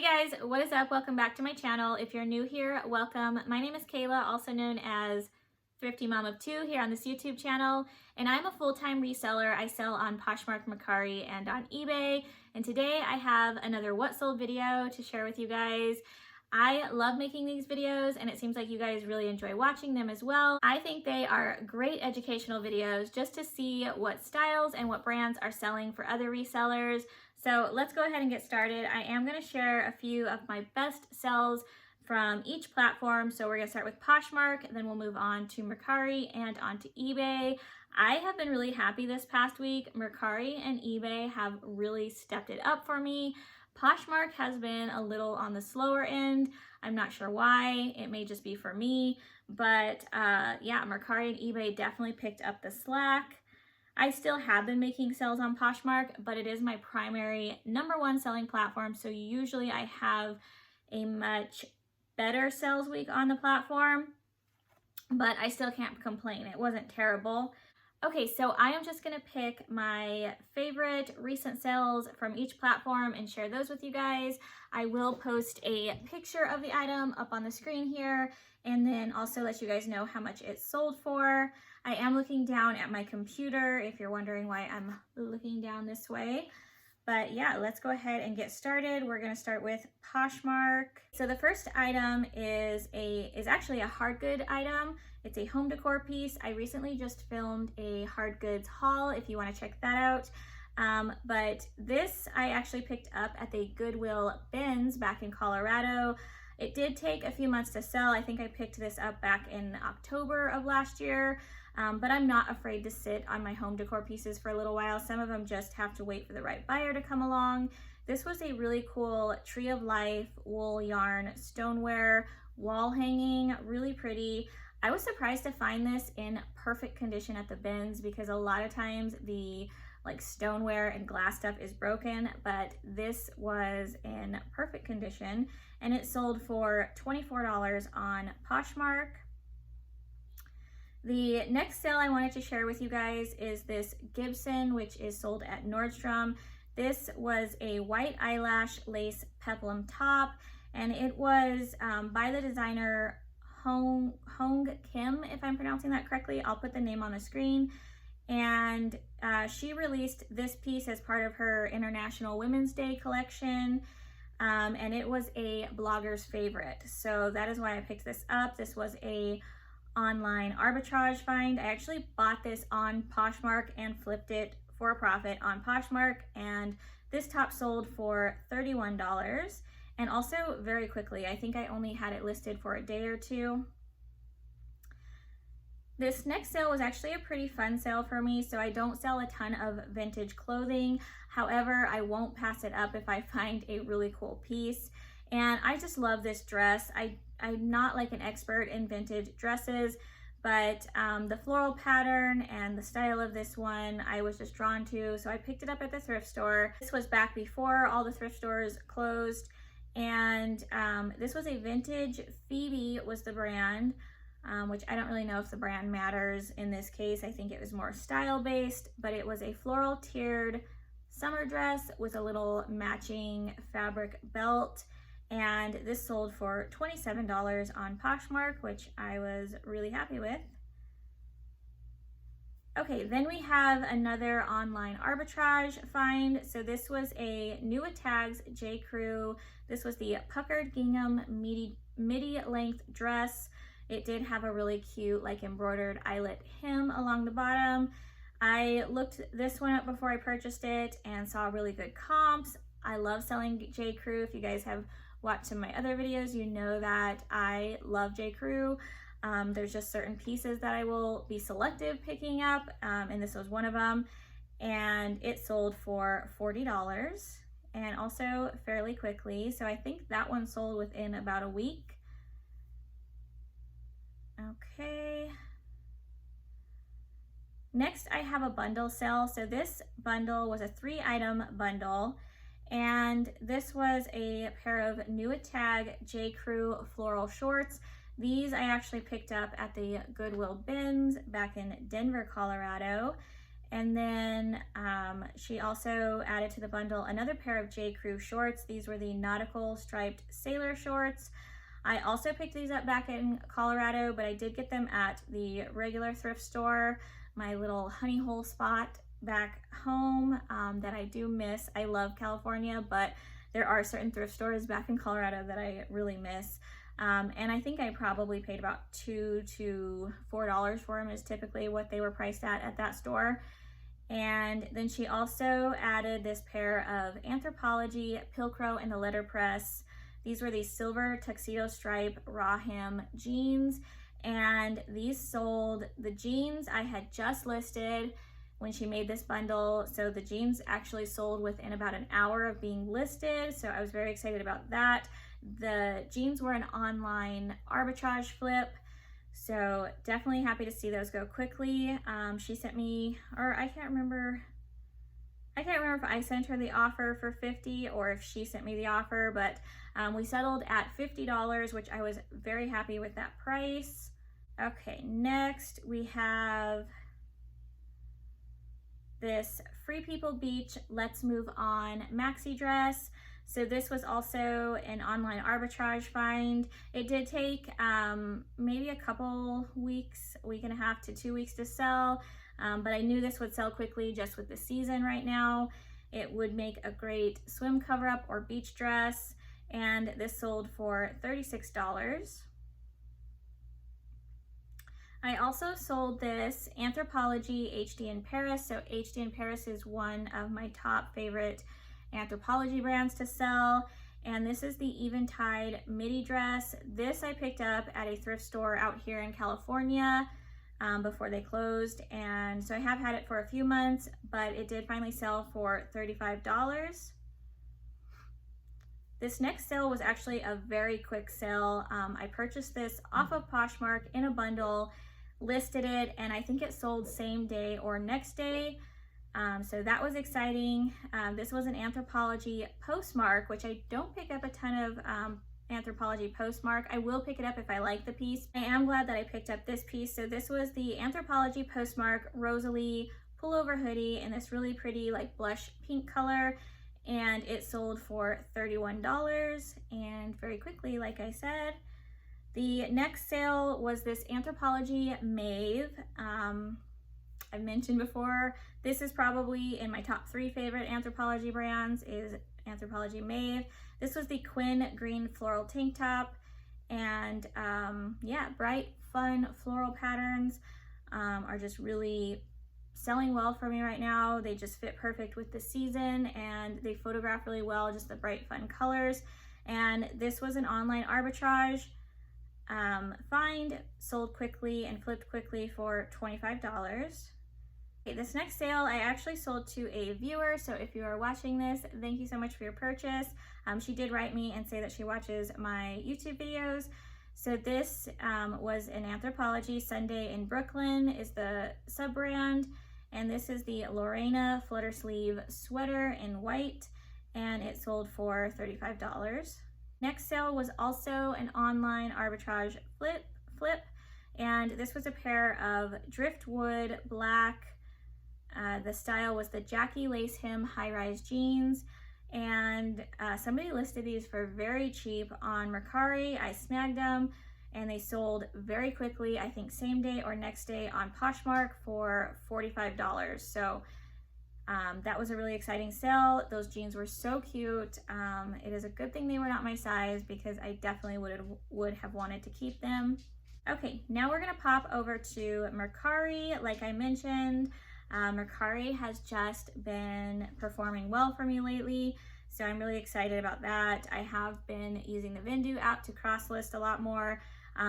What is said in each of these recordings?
Hey guys, what is up? Welcome back to my channel. If you're new here, welcome. My name is Kayla, also known as Thrifty Mom of Two here on this YouTube channel, and I'm a full-time reseller. I sell on Poshmark, Mercari, and on eBay, and today I have another what sold video to share with you guys. I love making these videos and it seems like you guys really enjoy watching them as well. I think they are great educational videos just to see what styles and what brands are selling for other resellers. So let's go ahead and get started. I am going to share a few of my best sells from each platform. So we're going to start with Poshmark, then we'll move on to Mercari and onto eBay. I have been really happy this past week. Mercari and eBay have really stepped it up for me. Poshmark has been a little on the slower end. I'm not sure why. It may just be for me. But yeah, Mercari and eBay definitely picked up the slack. I still have been making sales on Poshmark, but it is my primary #1 selling platform. So usually I have a much better sales week on the platform, but I still can't complain. It wasn't terrible. Okay, so I am just gonna pick my favorite recent sales from each platform and share those with you guys. I will post a picture of the item up on the screen here and then also let you guys know how much it sold for. I am looking down at my computer if you're wondering why I'm looking down this way. But yeah, let's go ahead and get started. We're gonna start with Poshmark. So the first item is actually a hard good item. It's a home decor piece. I recently just filmed a hard goods haul if you wanna check that out. But this I actually picked up at the Goodwill bins back in Colorado. It did take a few months to sell. I think I picked this up back in October of last year. But I'm not afraid to sit on my home decor pieces for a little while. Some of them just have to wait for the right buyer to come along. This was a really cool Tree of Life wool yarn stoneware wall hanging, really pretty. I was surprised to find this in perfect condition at the bins because a lot of times the stoneware and glass stuff is broken, but this was in perfect condition and it sold for $24 on Poshmark. The next sale I wanted to share with you guys is this Gibson, which is sold at Nordstrom. This was a white eyelash lace peplum top, and it was by the designer Hong Kim, if I'm pronouncing that correctly. I'll put the name on the screen. And she released this piece as part of her International Women's Day collection. And it was a blogger's favorite. So that is why I picked this up. This was a online arbitrage find. I actually bought this on Poshmark and flipped it for a profit on Poshmark, and this top sold for $31 and also very quickly. I think I only had it listed for a day or two. This next sale was actually a pretty fun sale for me. So I don't sell a ton of vintage clothing. However, I won't pass it up if I find a really cool piece. And I just love this dress. I'm not like an expert in vintage dresses, but the floral pattern and the style of this one I was just drawn to, so I picked it up at the thrift store. This was back before all the thrift stores closed, and this was a vintage Phoebe was the brand, which I don't really know if the brand matters in this case. I think it was more style based, but it was a floral tiered summer dress with a little matching fabric belt. And this sold for $27 on Poshmark, which I was really happy with. Okay, then we have another online arbitrage find. So this was a New at Tags J. Crew. This was the puckered gingham midi length dress. It did have a really cute embroidered eyelet hem along the bottom. I looked this one up before I purchased it and saw really good comps. I love selling J. Crew. If you guys have watched some of my other videos, you know that I love J. Crew. There's just certain pieces that I will be selective picking up, and this was one of them. And it sold for $40 and also fairly quickly. So I think that one sold within about a week. Okay. Next, I have a bundle sale. So this bundle was a 3-item bundle. And this was a pair of New at Tag J. Crew floral shorts. These I actually picked up at the Goodwill bins back in Denver, Colorado. And then she also added to the bundle another pair of J. Crew shorts. These were the nautical striped sailor shorts. I also picked these up back in Colorado, but I did get them at the regular thrift store, my little honey hole spot back home that I do miss. I love California, but there are certain thrift stores back in Colorado that I really miss. And I think I probably paid about $2 to $4 for them is typically what they were priced at that store. And then she also added this pair of Anthropologie Pilcrow in the letterpress. These were these silver tuxedo stripe raw hem jeans, and these sold. The jeans I had just listed when she made this bundle, so the jeans actually sold within about an hour of being listed, so I was very excited about that. The jeans were an online arbitrage flip, so definitely happy to see those go quickly. She sent me, or I can't remember if I sent her the offer for $50 or if she sent me the offer, but we settled at $50, which I was very happy with that price. Okay, next we have this Free People Beach Let's Move On maxi dress. So this was also an online arbitrage find. It did take maybe a couple weeks, week and a half to 2 weeks to sell, but I knew this would sell quickly just with the season right now. It would make a great swim cover up or beach dress, and this sold for $36. I also sold this Anthropologie HD in Paris. So HD in Paris is one of my top favorite Anthropologie brands to sell. And this is the Eventide midi dress. This I picked up at a thrift store out here in California before they closed. And so I have had it for a few months, but it did finally sell for $35. This next sale was actually a very quick sale. I purchased this off of Poshmark in a bundle, listed it, and I think it sold same day or next day. So that was exciting. This was an Anthropologie postmark, which I don't pick up a ton of Anthropologie postmark. I will pick it up if I like the piece. I am glad that I picked up this piece. So this was the Anthropologie postmark Rosalie pullover hoodie in this really pretty like blush pink color, and it sold for $31, and very quickly, like I said. The next sale was this Anthropologie Maeve. I've mentioned before, this is probably in my top 3 favorite Anthropologie brands is Anthropologie Maeve. This was the Quinn green floral tank top, and yeah, bright, fun floral patterns are just really selling well for me right now. They just fit perfect with the season, and they photograph really well, just the bright, fun colors. And this was an online arbitrage find, sold quickly and flipped quickly for $25. Okay, this next sale I actually sold to a viewer, so if you are watching this, thank you so much for your purchase. She did write me and say that she watches my YouTube videos. So this was an Anthropologie Sunday in Brooklyn is the sub-brand, and this is the Lorena flutter sleeve sweater in white, and it sold for $35. Next sale was also an online arbitrage flip, and this was a pair of driftwood black. The style was the Jackie lace hem high-rise jeans, and somebody listed these for very cheap on Mercari. I snagged them, and they sold very quickly, I think same day or next day on Poshmark for $45. So that was a really exciting sale. Those jeans were so cute. It is a good thing they were not my size, because I definitely would have wanted to keep them. Okay, now we're gonna pop over to Mercari. Like I mentioned, Mercari has just been performing well for me lately, so I'm really excited about that. I have been using the Vendu app to cross list a lot more.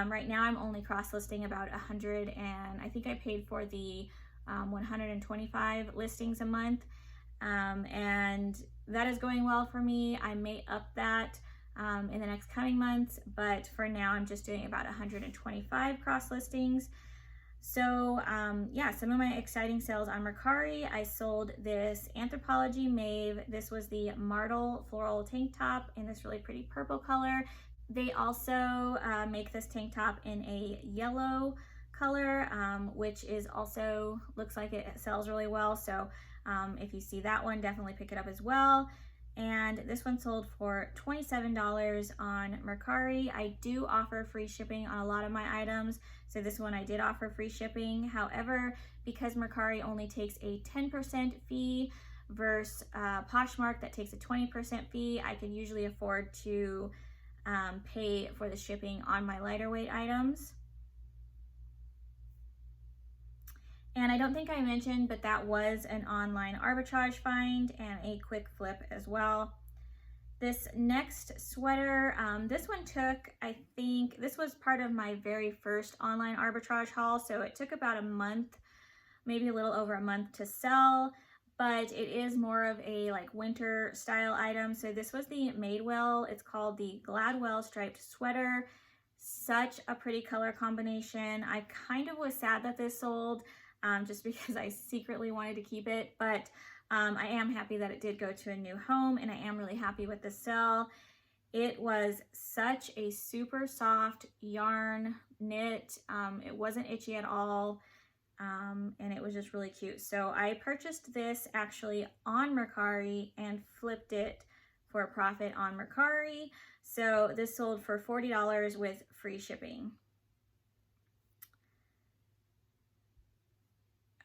Right now I'm only cross listing about 100, and I think I paid for the 125 listings a month, and that is going well for me. I may up that in the next coming months, but for now I'm just doing about 125 cross listings. So yeah, some of my exciting sales on Mercari. I sold this Anthropologie Maeve. This was the Martle floral tank top in this really pretty purple color. They also make this tank top in a yellow color, which is also, looks like it sells really well. So if you see that one, definitely pick it up as well. And this one sold for $27 on Mercari. I do offer free shipping on a lot of my items, so this one I did offer free shipping. However, because Mercari only takes a 10% fee versus Poshmark that takes a 20% fee, I can usually afford to pay for the shipping on my lighter weight items. And I don't think I mentioned, but that was an online arbitrage find and a quick flip as well. This next sweater, this one took, I think, this was part of my very first online arbitrage haul. So it took about a month, maybe a little over a month to sell, but it is more of a like winter style item. So this was the Madewell. It's called the Gladwell striped sweater. Such a pretty color combination. I kind of was sad that this sold. Just because I secretly wanted to keep it, but I am happy that it did go to a new home, and I am really happy with the sell. It was such a super soft yarn knit. It wasn't itchy at all, and it was just really cute. So I purchased this actually on Mercari and flipped it for a profit on Mercari. So this sold for $40 with free shipping.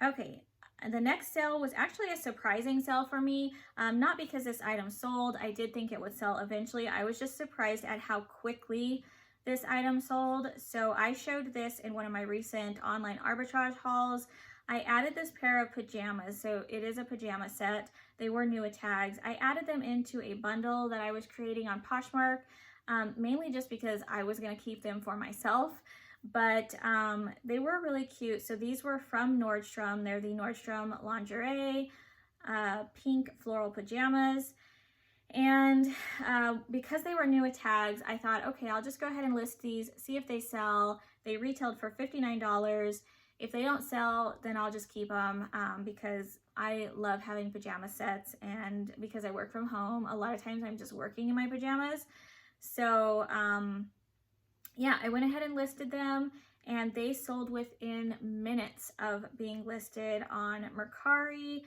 Okay, the next sale was actually a surprising sale for me, not because this item sold. I did think it would sell eventually. I was just surprised at how quickly this item sold. So I showed this in one of my recent online arbitrage hauls. I added this pair of pajamas. So it is a pajama set. They were new at tags. I added them into a bundle that I was creating on Poshmark, mainly just because I was going to keep them for myself. But they were really cute. So these were from Nordstrom. They're the Nordstrom lingerie, pink floral pajamas. And because they were new at tags, I thought, okay, I'll just go ahead and list these, see if they sell. They retailed for $59. If they don't sell, then I'll just keep them because I love having pajama sets, and because I work from home, a lot of times I'm just working in my pajamas. So yeah, I went ahead and listed them, and they sold within minutes of being listed on Mercari.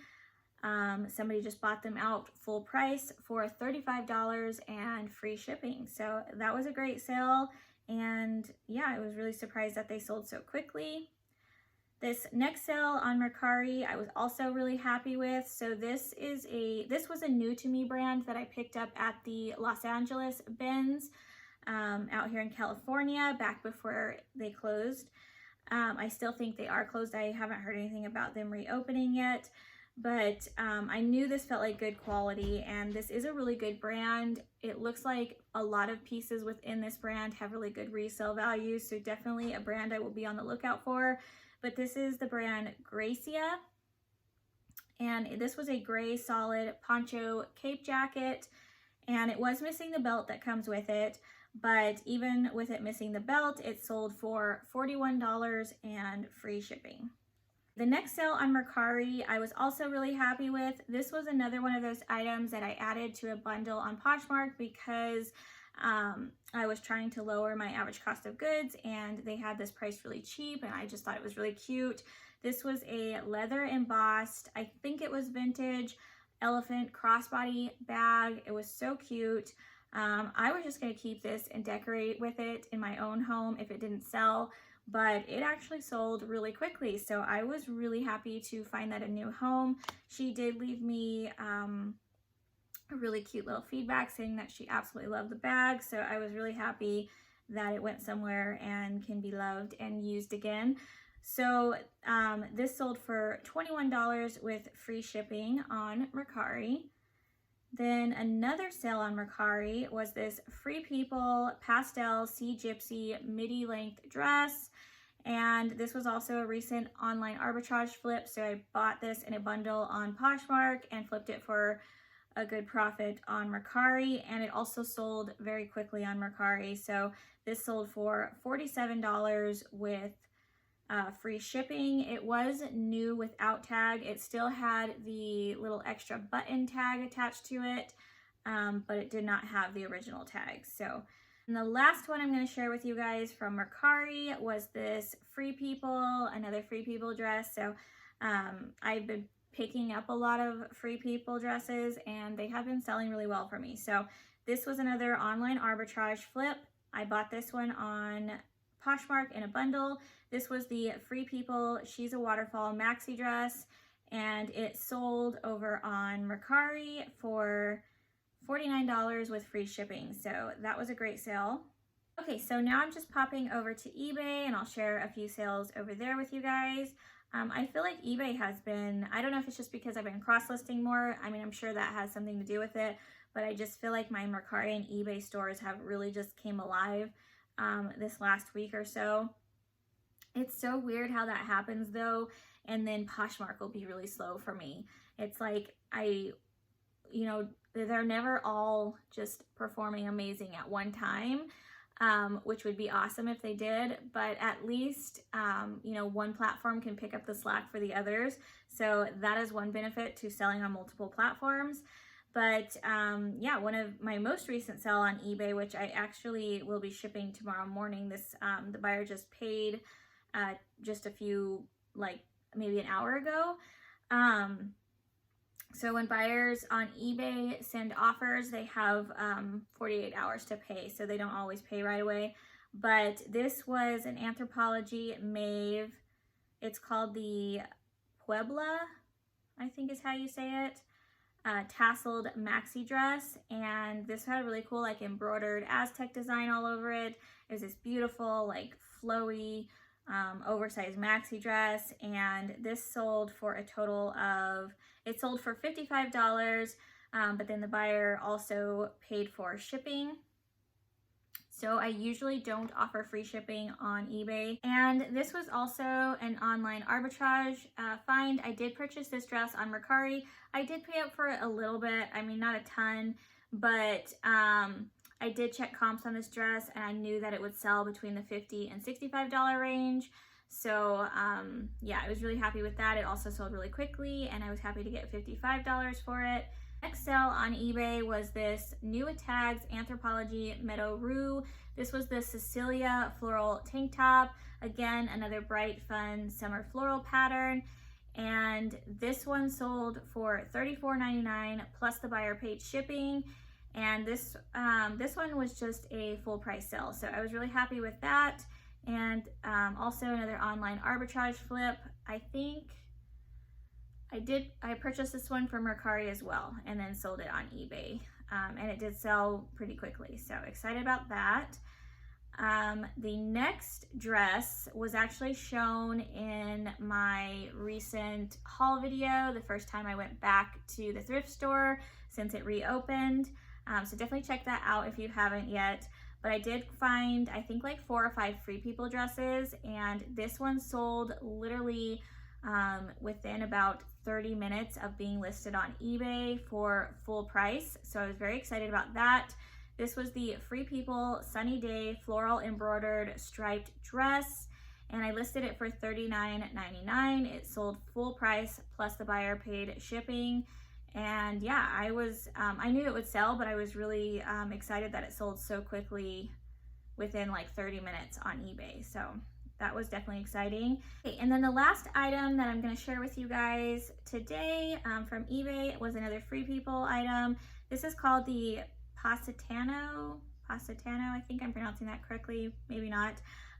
Somebody just bought them out full price for $35 and free shipping. So that was a great sale. And yeah, I was really surprised that they sold so quickly. This next sale on Mercari, I was also really happy with. So this was a new to me brand that I picked up at the Los Angeles bins out here in California back before they closed. I still think they are closed. I haven't heard anything about them reopening yet, but I knew this felt like good quality, and this is a really good brand. It looks like a lot of pieces within this brand have really good resale value, so definitely a brand I will be on the lookout for. But this is the brand Gracia, and this was a gray solid poncho cape jacket, and it was missing the belt that comes with it. But even with it missing the belt, it sold for $41 and free shipping. The next sale on Mercari, I was also really happy with. This was another one of those items that I added to a bundle on Poshmark because I was trying to lower my average cost of goods, and they had this priced really cheap, and I just thought it was really cute. This was a leather embossed, I think it was vintage, elephant crossbody bag. It was so cute. I was just going to keep this and decorate with it in my own home if it didn't sell, but it actually sold really quickly. So I was really happy to find that a new home. She did leave me a really cute little feedback saying that she absolutely loved the bag. So I was really happy that it went somewhere and can be loved and used again. So this sold for $21 with free shipping on Mercari. Then another sale on Mercari was this Free People Pastel Sea Gypsy midi length dress. And this was also a recent online arbitrage flip. So I bought this in a bundle on Poshmark and flipped it for a good profit on Mercari. And it also sold very quickly on Mercari. So this sold for $47 with free shipping. It was new without tag. It still had the little extra button tag attached to it, but it did not have the original tag. So And the last one I'm going to share with you guys from Mercari was this Free People, another Free People dress. So I've been picking up a lot of Free People dresses and they have been selling really well for me. So this was another online arbitrage flip. I bought this one on Poshmark in a bundle. This was the Free People She's a Waterfall maxi dress, and it sold over on Mercari for $49 with free shipping. So that was a great sale. Okay, so now I'm just popping over to eBay and I'll share a few sales over there with you guys. I feel like eBay has been, I don't know if it's just because I've been cross-listing more. I mean, I'm sure that has something to do with it, but I just feel like my Mercari and eBay stores have really just came alive this last week or so. It's so weird how that happens though, and then Poshmark will be really slow for me. It's like they're never all just performing amazing at one time, which would be awesome if they did, but at least, one platform can pick up the slack for the others. So that is one benefit to selling on multiple platforms. But yeah, one of my most recent sale on eBay, which I actually will be shipping tomorrow morning, the buyer just paid just a few, maybe an hour ago. So when buyers on eBay send offers, they have 48 hours to pay, so they don't always pay right away. But this was an Anthropologie Mauve. It's called the Puebla, I think is how you say it, tasseled maxi dress. And this had a really cool embroidered Aztec design all over it. It was this beautiful flowy oversized maxi dress, and this sold for a total of, it sold for $55, but then the buyer also paid for shipping. So I usually don't offer free shipping on eBay. And this was also an online arbitrage find. I did purchase this dress on Mercari. I did pay up for it a little bit. I mean, not a ton, but I did check comps on this dress and I knew that it would sell between the $50 and $65 range. So yeah, I was really happy with that. It also sold really quickly and I was happy to get $55 for it. Next sale on eBay was this New at Tags Anthropologie Meadow Rue. This was the Cecilia floral tank top. Again, another bright, fun summer floral pattern. And this one sold for $34.99 plus the buyer paid shipping. And this one was just a full price sale. So I was really happy with that. And also another online arbitrage flip. I purchased this one from Mercari as well and then sold it on eBay. And it did sell pretty quickly. So excited about that. The next dress was actually shown in my recent haul video, the first time I went back to the thrift store since it reopened. So definitely check that out if you haven't yet. But I did find, I think 4 or 5 Free People dresses, and this one sold literally within about 30 minutes of being listed on eBay for full price. So I was very excited about that. This was the Free People Sunny Day floral embroidered striped dress, and I listed it for $39.99. It sold full price plus the buyer paid shipping. And yeah, I knew it would sell, but I was really excited that it sold so quickly within 30 minutes on eBay. So that was definitely exciting. Okay, and then the last item that I'm going to share with you guys today from eBay was another Free People item. This is called the Positano, I think I'm pronouncing that correctly, maybe not.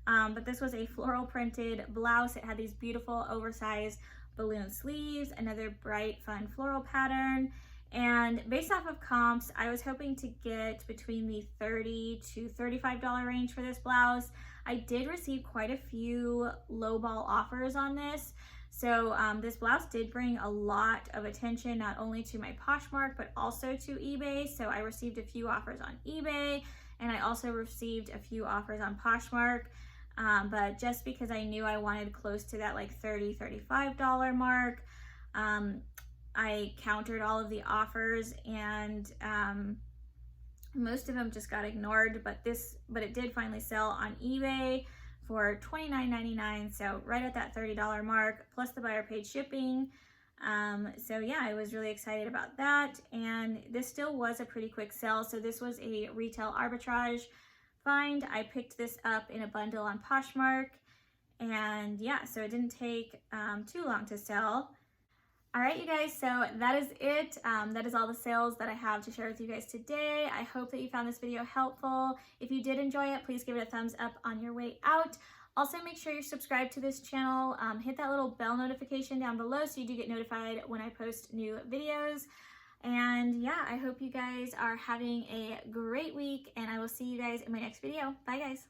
But this was a floral printed blouse. It had these beautiful oversized balloon sleeves, another bright fun floral pattern. And based off of comps, I was hoping to get between the $30 to $35 range for this blouse. I did receive quite a few lowball offers on this. So this blouse did bring a lot of attention, not only to my Poshmark, but also to eBay. So I received a few offers on eBay, and I also received a few offers on Poshmark. But just because I knew I wanted close to that $30, $35 mark, I countered all of the offers, and most of them just got ignored, but it did finally sell on eBay for $29.99, so right at that $30 mark, plus the buyer paid shipping. So yeah, I was really excited about that, and this still was a pretty quick sell. So this was a retail arbitrage find. I picked this up in a bundle on Poshmark, and yeah, so it didn't take too long to sell. All right, you guys, so that is it. That is all the sales that I have to share with you guys today. I hope that you found this video helpful. If you did enjoy it, please give it a thumbs up on your way out. Also, make sure you're subscribed to this channel. Hit that little bell notification down below so you do get notified when I post new videos. And yeah, I hope you guys are having a great week, and I will see you guys in my next video. Bye, guys.